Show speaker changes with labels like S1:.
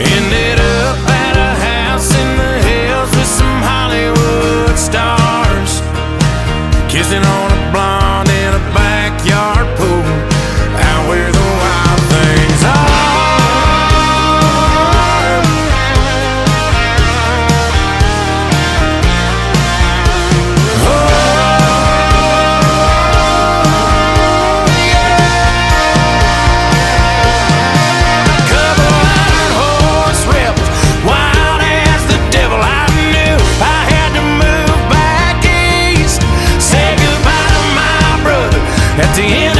S1: Ended up at a house in the hills with some Hollywood stars, kissing on a blonde in a backyard pool, out where the wild things are. At the end